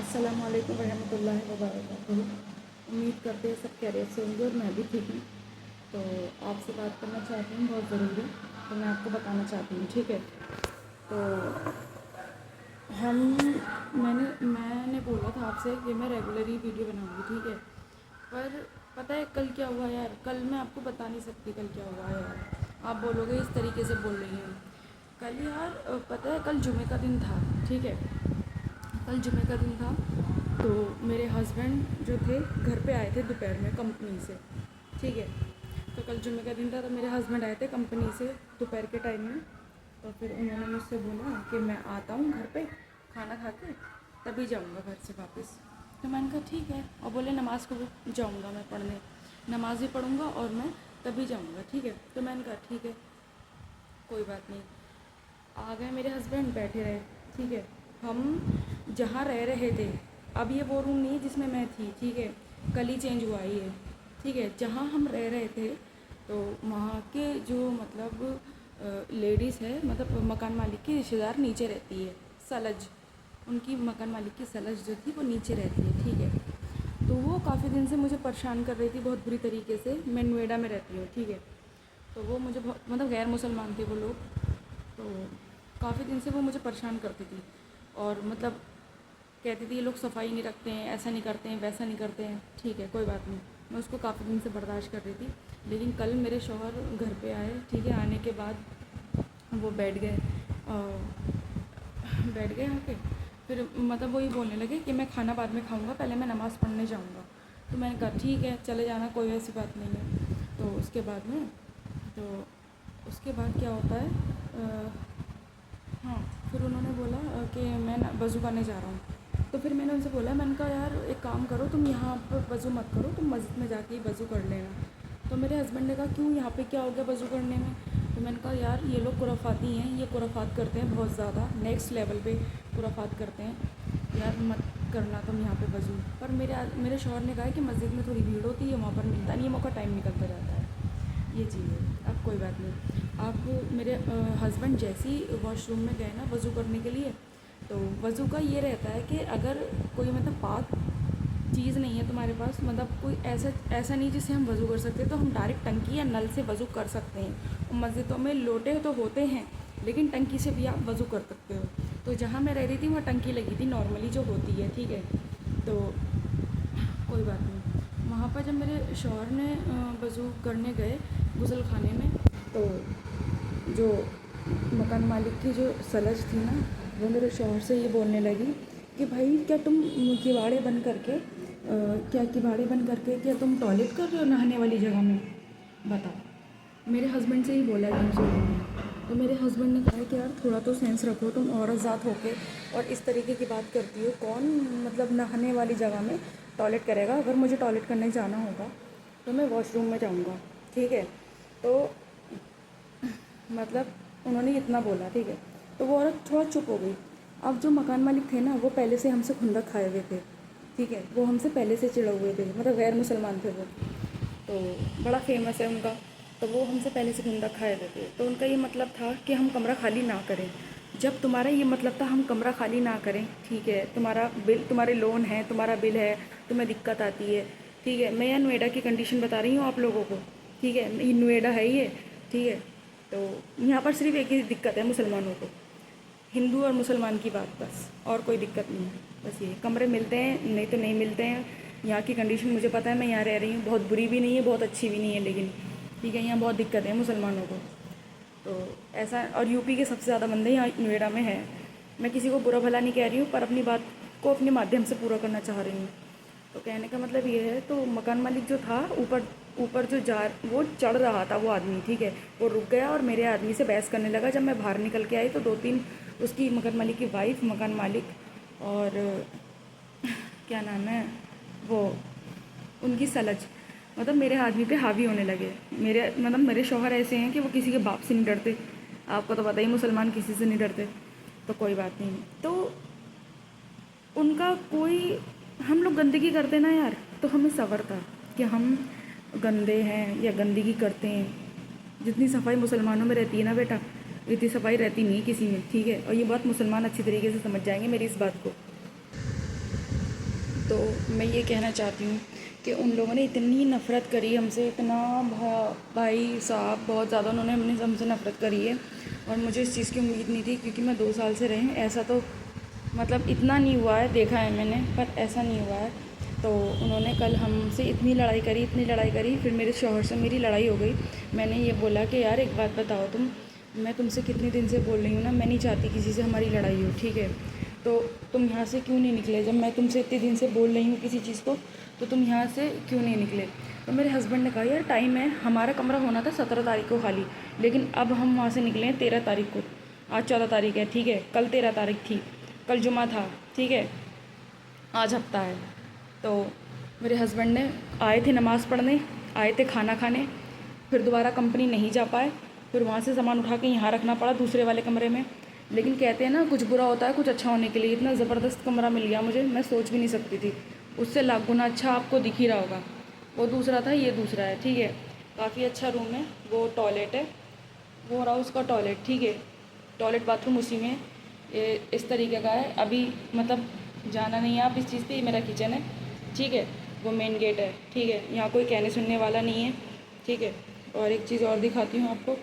अस्सलाम वालेकुम रहमतुल्लाहि व बरकातुहू। उम्मीद करते हैं सब खैरियत से होंगे और मैं भी ठीक हूँ। तो आपसे बात करना चाहती हूँ बहुत ज़रूरी, तो मैं आपको बताना चाहती हूँ, ठीक है। तो हम मैंने बोला था आपसे कि मैं रेगुलर ही वीडियो बनाऊँगी, ठीक है। पर पता है कल क्या हुआ यार, कल मैं आपको बता नहीं सकती कल क्या हुआ यार। आप बोलोगे इस तरीके से बोल रही हैं। कल यार पता है कल जुमे का दिन था, ठीक है। कल जुमे का दिन था तो मेरे हस्बैंड जो थे घर पे आए थे दोपहर में कंपनी से, ठीक है। तो कल जुमे का दिन था तो मेरे हस्बैंड आए थे कंपनी से दोपहर के टाइम में। तो फिर उन्होंने मुझसे बोला कि मैं आता हूँ घर पे खाना खा के तभी जाऊँगा घर से वापस। तो मैंने कहा ठीक है, और बोले नमाज़ को भी जाऊँगा मैं पढ़ने, नमाज़ भी पढ़ूँगा और मैं तभी जाऊँगा, ठीक है। तो मैंने कहा ठीक है कोई बात नहीं। आ गए मेरे हस्बैंड, बैठे रहे, ठीक है। हम जहाँ रह रहे थे, अब ये वो रूम नहीं है जिसमें मैं थी, ठीक है, कल ही चेंज हुआ ही है, ठीक है। जहाँ हम रह रहे थे तो वहाँ के जो मतलब लेडीज़ है, मतलब मकान मालिक की रिश्तेदार नीचे रहती है, सलज, उनकी मकान मालिक की सलज जो थी वो नीचे रहती है, ठीक है। तो वो काफ़ी दिन से मुझे परेशान कर रही थी बहुत बुरी तरीके से। मैं नोएडा में रहती हूँ, ठीक है। तो वो मुझे मतलब गैर मुसलमान थे वो लोग, तो काफ़ी दिन से वो मुझे परेशान करती थी और मतलब कहती थी ये लोग सफाई नहीं रखते हैं, ऐसा नहीं करते हैं, वैसा नहीं करते हैं, ठीक है कोई बात नहीं। मैं उसको काफ़ी दिन से बर्दाश्त कर रही थी। लेकिन कल मेरे शौहर घर पे आए, ठीक है। आने के बाद वो बैठ गए आके फिर मतलब वही बोलने लगे कि मैं खाना बाद में खाऊंगा, पहले मैं नमाज़ पढ़ने जाऊंगा। तो मैंने कहा ठीक है चले जाना, कोई ऐसी बात नहीं है। तो उसके बाद में तो उसके बाद क्या होता है हाँ, फिर उन्होंने बोला कि मैं ना वज़ू करने जा रहा हूँ। तो फिर मैंने उनसे बोला, मैंने कहा यार एक काम करो, तुम यहाँ पर वज़ू मत करो, तुम मस्जिद में जाके ही वज़ू कर लेना। तो मेरे हस्बैंड ने कहा क्यों, यहाँ पे क्या हो गया वज़ू करने में। तो मैंने कहा यार ये लोग खुराफाती हैं, ये खुराफात करते हैं बहुत ज़्यादा, नेक्स्ट लेवल पे खुराफात करते हैं, यार मत करना तुम यहाँ पे वज़ू। पर मेरे शौहर ने कहा कि मस्जिद में थोड़ी भीड़ होती है, वहाँ पर मिलता नहीं है मौका, टाइम निकलता जाता है, ये चीज़ है। अब कोई बात नहीं। अब मेरे हस्बैंड जैसे ही वॉशरूम में गए ना वज़ू करने के लिए, तो वज़ू का ये रहता है कि अगर कोई मतलब पाक चीज़ नहीं है तुम्हारे पास, मतलब कोई ऐसा नहीं जिससे हम वज़ू कर सकते, तो हम डायरेक्ट टंकी या नल से वज़ू कर सकते हैं। मस्जिदों में लोटे तो होते हैं लेकिन टंकी से भी आप वज़ू कर सकते हो। तो जहाँ मैं रह रही थी वहाँ टंकी लगी थी नॉर्मली जो होती है, ठीक है। तो कोई बात नहीं। वहाँ पर जब मेरे शौहर ने वज़ू करने गए गुसल खाने में, तो जो मकान मालिक की जो सलज थी ना, वो मेरे शौहर से ये बोलने लगी कि भाई क्या तुम किवाड़े बंद करके क्या तुम टॉयलेट कर रहे हो नहाने वाली जगह में, बताओ। मेरे हस्बैंड से ही बोला एकदम से उन्होंने। तो मेरे हस्बैंड ने कहा कि यार थोड़ा तो सेंस रखो, तुम औरत ज़ात होके और इस तरीके की बात करती हो, कौन मतलब नहाने वाली जगह में टॉयलेट करेगा। अगर मुझे टॉयलेट करने जाना होगा तो मैं वॉशरूम में जाऊँगा, ठीक है। तो मतलब उन्होंने इतना बोला, ठीक है। तो वो औरत थोड़ा चुप हो गई। अब जो मकान मालिक थे ना वो पहले से हमसे खुंदक खाए हुए थे, ठीक है। वो हमसे पहले से चिढ़े हुए थे, मतलब गैर मुसलमान थे वो, तो बड़ा फेमस है उनका। तो वो हमसे पहले से खुंदक खाए हुए थे। तो उनका ये मतलब था कि हम कमरा खाली ना करें। जब तुम्हारा ये मतलब था हम कमरा खाली ना करें, ठीक है, तुम्हारा बिल, तुम्हारे लोन है, तुम्हारा बिल है, तुम्हें दिक्कत आती है, ठीक है। मैं यहाँ नोएडा की कंडीशन बता रही हूँ आप लोगों को, ठीक है। ये नोएडा है ये, ठीक है। तो यहाँ पर सिर्फ एक ही दिक्कत है मुसलमानों को, हिंदू और मुसलमान की बात, बस और कोई दिक्कत नहीं है। बस ये कमरे मिलते हैं नहीं तो नहीं मिलते हैं। यहाँ की कंडीशन मुझे पता है, मैं यहाँ रह रही हूँ, बहुत बुरी भी नहीं है बहुत अच्छी भी नहीं है, लेकिन ठीक है यहाँ बहुत दिक्कत है मुसलमानों को। तो ऐसा, और यूपी के सबसे ज़्यादा बंदे यहाँ नोएडा में हैं। मैं किसी को बुरा भला नहीं कह रही हूँ, पर अपनी बात को अपने माध्यम से पूरा करना चाह रही हूँ। तो कहने का मतलब ये है, तो मकान मालिक जो था ऊपर ऊपर जो जा वो चढ़ रहा था वो आदमी, ठीक है, वो रुक गया और मेरे आदमी से बहस करने लगा। जब मैं बाहर निकल के आई तो दो तीन उसकी मकान मालिक की वाइफ, मकान मालिक और क्या नाम है वो उनकी सलज, मतलब मेरे आदमी पे हावी होने लगे। मेरे शौहर ऐसे हैं कि वो किसी के बाप से नहीं डरते, आपको तो पता ही मुसलमान किसी से नहीं डरते। तो कोई बात नहीं। तो उनका कोई, हम लोग गंदगी करते ना यार, तो हमें सब्र था कि हम गंदे हैं या गंदगी करते हैं। जितनी सफाई मुसलमानों में रहती है ना बेटा, इतनी सफाई रहती नहीं किसी में, ठीक है। और ये बात मुसलमान अच्छी तरीके से समझ जाएंगे मेरी इस बात को। تو میں یہ کہنا چاہتی ہوں کہ ان لوگوں نے اتنی نفرت کری ہم سے، اتنا بھائی صاحب بہت زیادہ انہوں نے ہم سے نفرت کری ہے، اور مجھے اس چیز کی امید نہیں تھی، کیونکہ میں 2 سال سے رہی ہوں۔ ایسا تو مطلب اتنا نہیں ہوا ہے، دیکھا ہے میں نے، پر ایسا نہیں ہوا ہے۔ تو انہوں نے کل ہم سے اتنی لڑائی کری، پھر میرے شوہر سے میری لڑائی ہو گئی۔ میں نے یہ بولا کہ یار ایک بات بتاؤ، میں تم سے کتنے دن سے بول رہی ہوں نا، میں نہیں چاہتی کسی سے ہماری لڑائی ہو، ٹھیک ہے؟ تو تم یہاں سے کیوں نہیں نکلے؟ جب میں تم سے اتنے دن سے بول رہی ہوں کسی چیز کو، تو تم یہاں سے کیوں نہیں نکلے؟ تو میرے ہسبینڈ نے کہا یار ٹائم ہے، ہمارا کمرہ ہونا تھا 17 تاریخ کو خالی، لیکن اب ہم وہاں سے نکلے ہیں 13 تاریخ کو، آج 14 تاریخ ہے، ٹھیک ہے؟ کل 13 تاریخ تھی، کل جمعہ تھا، ٹھیک ہے؟ آج ہفتہ ہے۔ تو میرے ہسبینڈ نے آئے تھے نماز پڑھنے، آئے تھے کھانا کھانے، پھر دوبارہ کمپنی نہیں جا پائے، پھر وہاں سے سامان اٹھا کے یہاں رکھنا پڑا دوسرے والے کمرے میں۔ لیکن کہتے ہیں نا کچھ برا ہوتا ہے کچھ اچھا ہونے کے لیے، اتنا زبردست کمرہ مل گیا مجھے، میں سوچ بھی نہیں سکتی تھی، اس سے لاکھ گنا اچھا آپ کو دکھ ہی رہا ہوگا۔ وہ دوسرا تھا، یہ دوسرا ہے، ٹھیک ہے؟ کافی اچھا روم ہے، وہ ٹوائلٹ ہے، وہ رہا اس کا ٹوائلٹ، ٹھیک ہے؟ ٹوائلٹ باتھ روم اسی میں اس طریقے کا ہے۔ ابھی مطلب جانا نہیں ہے آپ اس چیز پہ، یہ میرا کچن ہے، ٹھیک ہے؟ وہ مین گیٹ ہے، ٹھیک ہے؟ یہاں کوئی کہنے سننے والا نہیں ہے، ٹھیک ہے؟ اور ایک چیز اور دکھاتی ہوں آپ کو،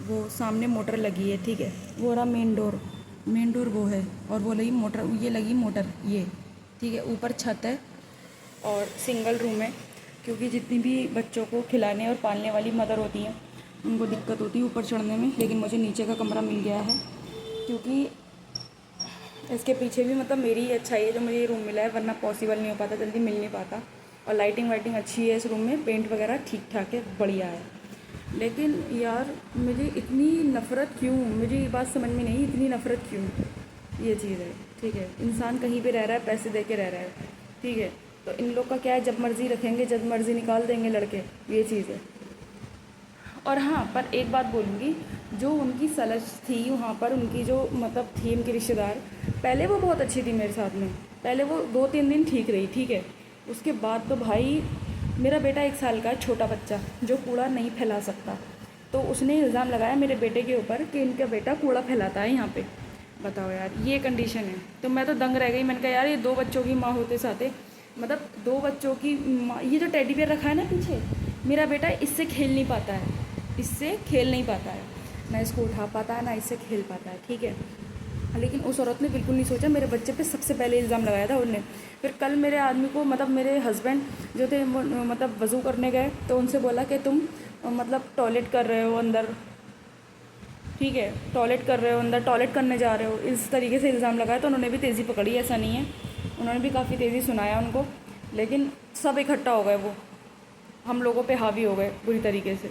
وہ سامنے موٹر لگی ہے، ٹھیک ہے؟ وہ رہا مین ڈور وہ ہے، اور وہ لگی موٹر، یہ لگی موٹر، یہ ٹھیک ہے؟ اوپر چھت ہے اور سنگل روم ہے، کیونکہ جتنی بھی بچوں کو کھلانے اور پالنے والی مدر ہوتی ہیں ان کو دقت ہوتی ہے اوپر چڑھنے میں، لیکن مجھے نیچے کا کمرہ مل گیا ہے، کیونکہ اس کے پیچھے بھی مطلب میری ہی اچھائی ہے جو مجھے یہ روم ملا ہے، ورنہ پاسبل نہیں ہو پاتا، جلدی مل نہیں پاتا۔ اور لائٹنگ وائٹنگ اچھی ہے اس روم میں، پینٹ وغیرہ ٹھیک ٹھاک ہے، بڑھیا ہے۔ لیکن یار مجھے اتنی نفرت کیوں، مجھے یہ بات سمجھ میں نہیں، اتنی نفرت کیوں؟ یہ چیز ہے، ٹھیک ہے؟ انسان کہیں پہ رہ رہا ہے، پیسے دے کے رہ رہا ہے، ٹھیک ہے؟ تو ان لوگ کا کیا ہے، جب مرضی رکھیں گے جب مرضی نکال دیں گے لڑکے، یہ چیز ہے۔ اور ہاں، پر ایک بات بولوں گی، جو ان کی سلج تھی وہاں پر، ان کی جو مطلب تھی ان کی رشتہ دار، پہلے وہ بہت اچھی تھی میرے ساتھ میں، پہلے وہ 2-3 دن ٹھیک رہی، ٹھیک ہے؟ اس کے بعد تو بھائی، میرا بیٹا 1 سال کا ہے، چھوٹا بچہ جو کوڑا نہیں پھیلا سکتا، تو اس نے الزام لگایا میرے بیٹے کے اوپر کہ ان کا بیٹا کوڑا پھیلاتا ہے یہاں پہ۔ بتاؤ یار، یہ کنڈیشن ہے، تو میں تو دنگ رہ گئی، میں نے کہا یار یہ 2 بچوں کی ماں ہوتے ساتھے، مطلب 2 بچوں کی ماں، یہ جو ٹیڈی بیئر رکھا ہے نا پیچھے، میرا بیٹا اس سے کھیل نہیں پاتا ہے، اس سے کھیل نہیں پاتا ہے، نہ اس کو اٹھا پاتا ہے نہ اس سے کھیل پاتا ہے، ٹھیک ہے؟ لیکن اس عورت نے بالکل نہیں سوچا، میرے بچے پہ سب سے پہلے الزام لگایا تھا انہوں نے۔ پھر کل میرے آدمی کو مطلب میرے ہسبینڈ جو تھے وہ مطلب وضو کرنے گئے، تو ان سے بولا کہ تم مطلب ٹوائلٹ کر رہے ہو اندر، ٹھیک ہے؟ ٹوائلٹ کر رہے ہو اندر، ٹوائلٹ کرنے جا رہے ہو، اس طریقے سے الزام لگایا، تو انہوں نے بھی تیزی پکڑی، ایسا نہیں ہے، انہوں نے بھی کافی تیزی سنایا ان کو، لیکن سب اکٹھا ہو گئے، وہ ہم لوگوں پہ حاوی ہو گئے بری طریقے سے۔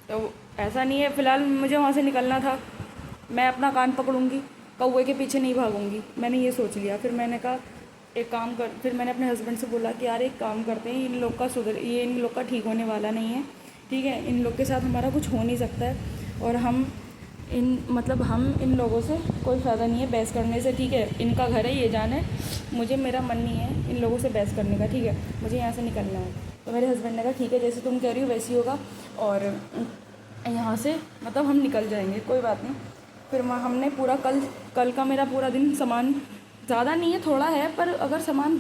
تو ایسا نہیں ہے، فی الحال مجھے وہاں سے نکلنا تھا، میں اپنا کان پکڑوں گی، کوے کے پیچھے نہیں بھاگوں گی، میں نے یہ سوچ لیا۔ پھر میں نے کہا ایک کام کر، پھر میں نے اپنے ہسبینڈ سے بولا کہ یار ایک کام کرتے ہیں، ان لوگ کا یہ ان لوگ کا ٹھیک ہونے والا نہیں ہے، ٹھیک ہے؟ ان لوگ کے ساتھ ہمارا کچھ ہو نہیں سکتا ہے، اور ہم ان لوگوں سے کوئی فائدہ نہیں ہے بحث کرنے سے، ٹھیک ہے؟ ان کا گھر ہے، یہ جانا ہے، مجھے میرا من نہیں ہے ان لوگوں سے بحث کرنے کا، ٹھیک ہے؟ مجھے یہاں سے نکلنا ہے۔ تو میرے ہسبینڈ نے کہا ٹھیک ہے، جیسے تم کہہ رہی ہو ویسی ہوگا، اور یہاں سے مطلب ہم نکل جائیں گے، کوئی بات نہیں۔ پھر ہم نے پورا کل کا میرا پورا دن، سامان زیادہ نہیں ہے، تھوڑا ہے، پر اگر سامان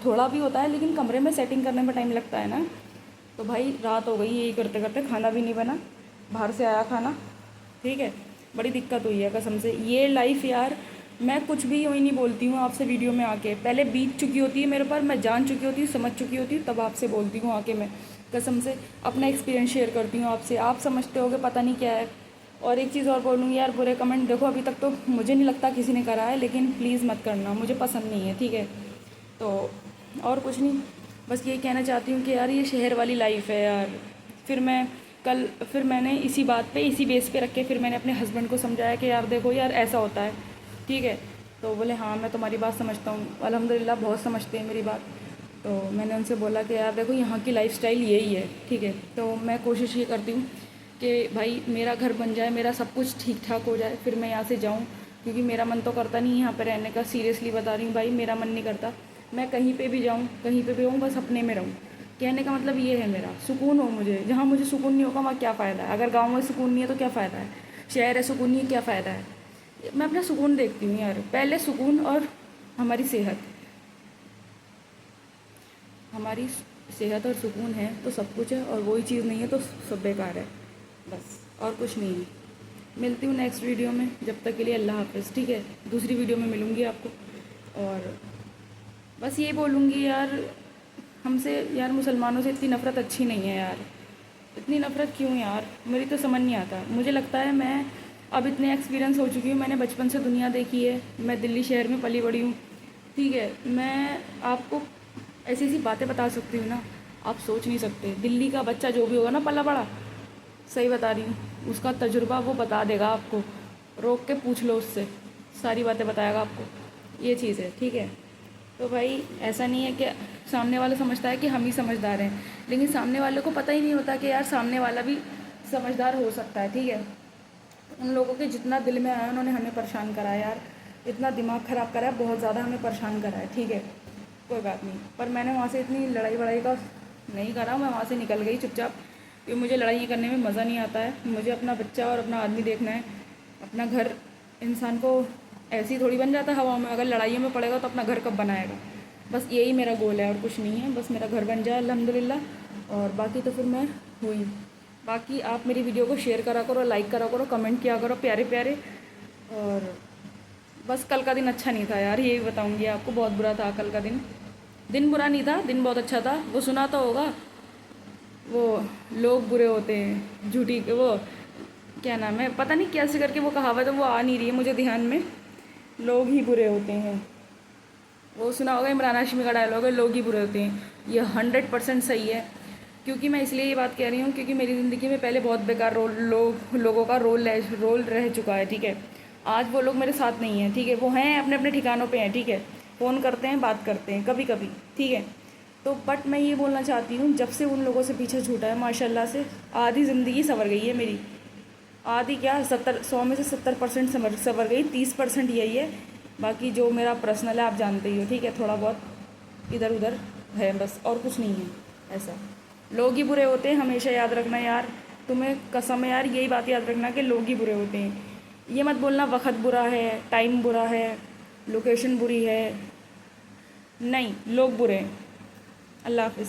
تھوڑا بھی ہوتا ہے لیکن کمرے میں سیٹنگ کرنے میں ٹائم لگتا ہے نا، تو بھائی رات ہو گئی یہی کرتے کرتے، کھانا بھی نہیں بنا، باہر سے آیا کھانا، ٹھیک ہے؟ بڑی دقت ہوئی ہے قسم سے، یہ لائف یار، میں کچھ بھی یوں ہی نہیں بولتی ہوں آپ سے ویڈیو میں آ کے، پہلے بیت چکی ہوتی ہے میرے پر، میں جان چکی ہوتی ہوں، سمجھ چکی ہوتی ہوں، تب آپ سے بولتی ہوں آ کے، میں قسم سے اپنا ایکسپیرینس شیئر کرتی ہوں آپ سے، آپ سمجھتے ہو کہ پتہ نہیں کیا ہے۔ اور ایک چیز اور بولوں گی یار، برے کمنٹ دیکھو ابھی تک تو مجھے نہیں لگتا کسی نے کرا ہے، لیکن پلیز مت کرنا، مجھے پسند نہیں ہے، ٹھیک ہے؟ تو اور کچھ نہیں، بس یہی کہنا چاہتی ہوں کہ یار یہ شہر والی لائف ہے یار۔ پھر میں نے اسی بات پہ، اسی بیس پہ رکھ کے، پھر میں نے اپنے ہسبینڈ کو سمجھایا کہ یار دیکھو یار ایسا ہوتا ہے، ٹھیک ہے؟ تو بولے ہاں میں تمہاری بات سمجھتا ہوں، الحمدللہ بہت سمجھتے ہیں میری بات۔ تو میں نے ان سے بولا کہ یار دیکھو یہاں کی لائف سٹائل یہی ہے، ٹھیک ہے؟ تو میں کوشش یہ کرتی ہوں کہ بھائی میرا گھر بن جائے، میرا سب کچھ ٹھیک ٹھاک ہو جائے، پھر میں یہاں سے جاؤں، کیونکہ میرا من تو کرتا نہیں یہاں پہ رہنے کا، سیریسلی بتا رہی ہوں بھائی، میرا من نہیں کرتا، میں کہیں پہ بھی جاؤں، کہیں پہ بھی ہوں، بس اپنے میں رہوں۔ कहने का मतलब ये है मेरा, सुकून हो मुझे। जहाँ मुझे सुकून नहीं होगा वहाँ क्या फ़ायदा है? अगर गाँव में सुकून नहीं है तो क्या फ़ायदा है? शहर है, सुकून नहीं है, क्या फ़ायदा है? मैं अपना सुकून देखती हूँ यार, पहले सुकून और हमारी सेहत। हमारी सेहत और सुकून है तो सब कुछ है, और वही चीज़ नहीं है तो सब बेकार है, बस और कुछ नहीं है। मिलती हूँ नेक्स्ट वीडियो में, जब तक के लिए अल्लाह हाफ़िज़, ठीक है? दूसरी वीडियो में मिलूँगी आपको, और बस ये बोलूँगी यार, हमसे यार मुसलमानों से इतनी नफ़रत अच्छी नहीं है यार। इतनी नफ़रत क्यों यार? मेरी तो समझ नहीं आता। मुझे लगता है मैं अब इतने एक्सपीरियंस हो चुकी हूँ, मैंने बचपन से दुनिया देखी है, मैं दिल्ली शहर में पली बड़ी हूँ, ठीक है? मैं आपको ऐसी ऐसी बातें बता सकती हूँ ना, आप सोच नहीं सकते। दिल्ली का बच्चा जो भी होगा ना पला बड़ा, सही बता रही हूँ, उसका तजुर्बा वो बता देगा आपको। रोक के पूछ लो उससे, सारी बातें बताएगा आपको। ये चीज़ है, ठीक है? तो भाई ऐसा नहीं है कि सामने वाला समझता है कि हम ही समझदार हैं, लेकिन सामने वाले को पता ही नहीं होता कि यार सामने वाला भी समझदार हो सकता है, ठीक है? उन लोगों के जितना दिल में आया उन्होंने हमें परेशान करा है यार, इतना दिमाग ख़राब करा है, बहुत ज़्यादा हमें परेशान करा है, ठीक है? कोई बात नहीं, पर मैंने वहाँ से इतनी लड़ाई वड़ाई का नहीं करा, मैं वहाँ से निकल गई चुपचाप, क्योंकि मुझे लड़ाई करने में मज़ा नहीं आता है। मुझे अपना बच्चा और अपना आदमी देखना है, अपना घर। इंसान को ऐसे ही थोड़ी बन जाता है हवा में, अगर लड़ाइयों में पड़ेगा तो अपना घर कब बनाएगा? बस यही मेरा गोल है और कुछ नहीं है, बस मेरा घर बन जाए अल्हम्दुलिल्लाह, और बाकी तो फिर मैं हुई। बाकी आप मेरी वीडियो को शेयर करा करो, लाइक करा करो, कमेंट किया करो प्यारे प्यारे। और बस कल का दिन अच्छा नहीं था यार, यही बताऊंगी आपको, बहुत बुरा था कल का दिन। दिन बुरा नहीं था, दिन बहुत अच्छा था। वो सुना तो होगा, वो लोग बुरे होते हैं, झूठी, वो क्या नाम है, पता नहीं कैसे करके वो कहावत है, वो आ नहीं रही है मुझे ध्यान में। लोग ही बुरे होते हैं, वो सुना होगा, इमरान हाशमी का डायलॉग है, लोग ही बुरे होते हैं। ये 100% सही है, क्योंकि मैं इसलिए ये बात कह रही हूँ क्योंकि मेरी ज़िंदगी में पहले बहुत बेकार लोगों का रोल रह चुका है, ठीक है? आज वो लोग मेरे साथ नहीं हैं, ठीक है? वो हैं अपने अपने ठिकानों पे हैं, ठीक है? फ़ोन करते हैं, बात करते हैं कभी कभी, ठीक है? तो बट मैं ये बोलना चाहती हूँ, जब से उन लोगों से पीछे छूटा है माशाल्लाह से आधी ज़िंदगी संवर गई है मेरी। आधी क्या, 100 में से 70% संवर गई, 30% यही है। बाकी जो मेरा पर्सनल है आप जानते ही हो, ठीक है? थोड़ा बहुत इधर उधर है बस, और कुछ नहीं है ऐसा। लोग ही बुरे होते हैं, हमेशा याद रखना यार, तुम्हें कसम है यार, यही बात याद रखना कि लोग ही बुरे होते हैं। ये मत बोलना वक्त बुरा है, टाइम बुरा है, लोकेशन बुरी है, नहीं, लोग बुरे हैं। अल्लाह हाफिज़।